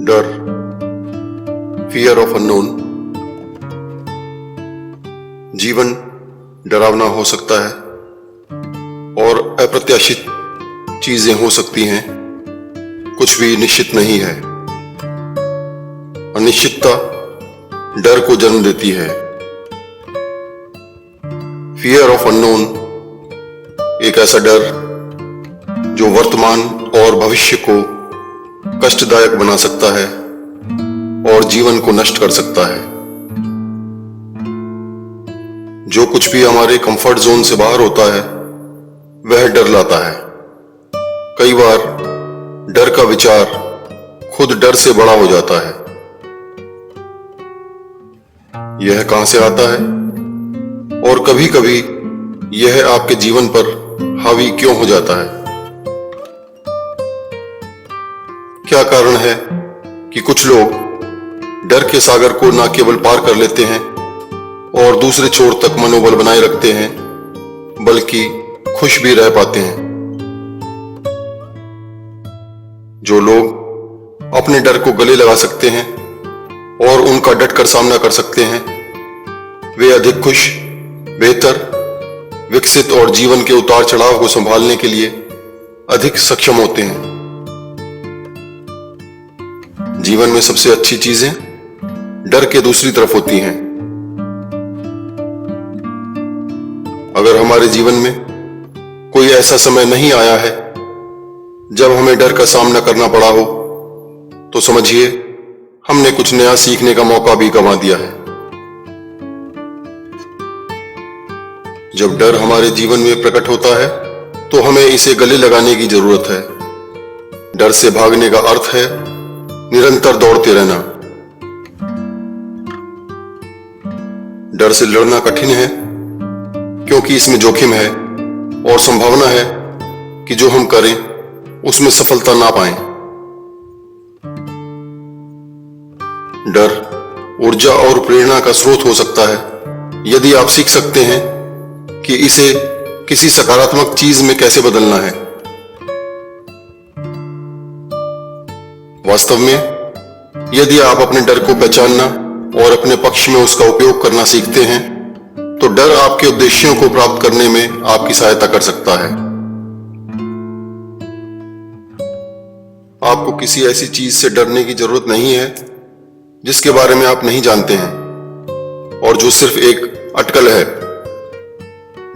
डर, fear of unknown. जीवन डरावना हो सकता है और अप्रत्याशित चीजें हो सकती हैं। कुछ भी निश्चित नहीं है। अनिश्चितता डर को जन्म देती है। फियर ऑफ अननोन एक ऐसा डर जो वर्तमान और भविष्य को कष्टदायक बना सकता है और जीवन को नष्ट कर सकता है। जो कुछ भी हमारे कंफर्ट जोन से बाहर होता है वह डर लाता है। कई बार डर का विचार खुद डर से बड़ा हो जाता है। यह कहां से आता है और कभी कभी यह आपके जीवन पर हावी क्यों हो जाता है? क्या कारण है कि कुछ लोग डर के सागर को न केवल पार कर लेते हैं और दूसरे छोर तक मनोबल बनाए रखते हैं, बल्कि खुश भी रह पाते हैं? जो लोग अपने डर को गले लगा सकते हैं और उनका डटकर सामना कर सकते हैं, वे अधिक खुश, बेहतर, विकसित और जीवन के उतार चढ़ाव को संभालने के लिए अधिक सक्षम होते हैं। जीवन में सबसे अच्छी चीजें डर के दूसरी तरफ होती हैं। अगर हमारे जीवन में कोई ऐसा समय नहीं आया है जब हमें डर का सामना करना पड़ा हो, तो समझिए हमने कुछ नया सीखने का मौका भी गंवा दिया है। जब डर हमारे जीवन में प्रकट होता है तो हमें इसे गले लगाने की जरूरत है। डर से भागने का अर्थ है निरंतर दौड़ते रहना। डर से लड़ना कठिन है क्योंकि इसमें जोखिम है और संभावना है कि जो हम करें उसमें सफलता ना पाएं। डर ऊर्जा और प्रेरणा का स्रोत हो सकता है यदि आप सीख सकते हैं कि इसे किसी सकारात्मक चीज में कैसे बदलना है। वास्तव में यदि आप अपने डर को पहचानना और अपने पक्ष में उसका उपयोग करना सीखते हैं, तो डर आपके उद्देश्यों को प्राप्त करने में आपकी सहायता कर सकता है। आपको किसी ऐसी चीज से डरने की जरूरत नहीं है जिसके बारे में आप नहीं जानते हैं और जो सिर्फ एक अटकल है।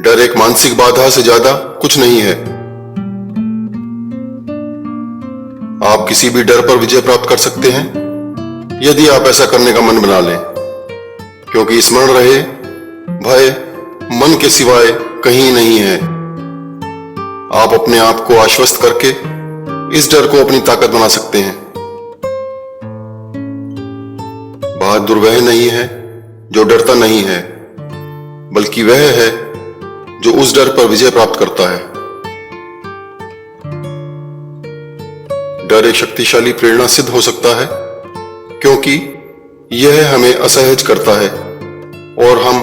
डर एक मानसिक बाधा से ज्यादा कुछ नहीं है। आप किसी भी डर पर विजय प्राप्त कर सकते हैं यदि आप ऐसा करने का मन बना लें, क्योंकि स्मरण रहे, भय मन के सिवाय कहीं नहीं है। आप अपने आप को आश्वस्त करके इस डर को अपनी ताकत बना सकते हैं। बहादुर वह नहीं है जो डरता नहीं है, बल्कि वह है जो उस डर पर विजय प्राप्त करता है। डर एक शक्तिशाली प्रेरणा सिद्ध हो सकता है क्योंकि यह हमें असहज करता है और हम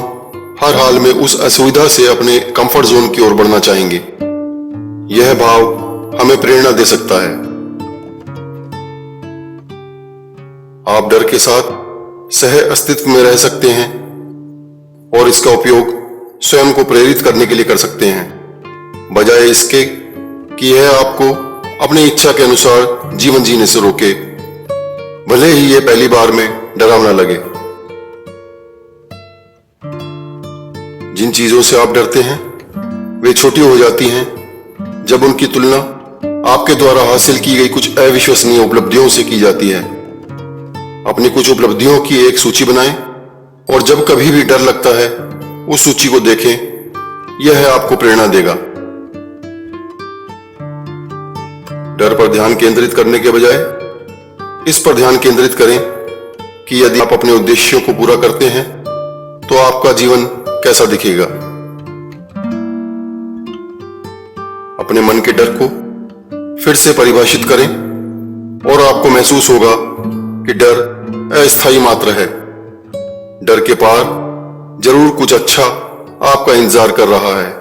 हर हाल में उस असुविधा से अपने कंफर्ट जोन की ओर बढ़ना चाहेंगे। यह भाव हमें प्रेरणा दे सकता है। आप डर के साथ सह अस्तित्व में रह सकते हैं और इसका उपयोग स्वयं को प्रेरित करने के लिए कर सकते हैं, बजाय इसके कि यह आपको अपनी इच्छा के अनुसार जीवन जीने से रोके, भले ही यह पहली बार में डरावना लगे। जिन चीजों से आप डरते हैं वे छोटी हो जाती हैं जब उनकी तुलना आपके द्वारा हासिल की गई कुछ अविश्वसनीय उपलब्धियों से की जाती है। अपनी कुछ उपलब्धियों की एक सूची बनाएं और जब कभी भी डर लगता है उस सूची को देखें। यह आपको प्रेरणा देगा। डर पर ध्यान केंद्रित करने के बजाय इस पर ध्यान केंद्रित करें कि यदि आप अपने उद्देश्यों को पूरा करते हैं तो आपका जीवन कैसा दिखेगा। अपने मन के डर को फिर से परिभाषित करें और आपको महसूस होगा कि डर अस्थायी मात्र है। डर के पार जरूर कुछ अच्छा आपका इंतजार कर रहा है।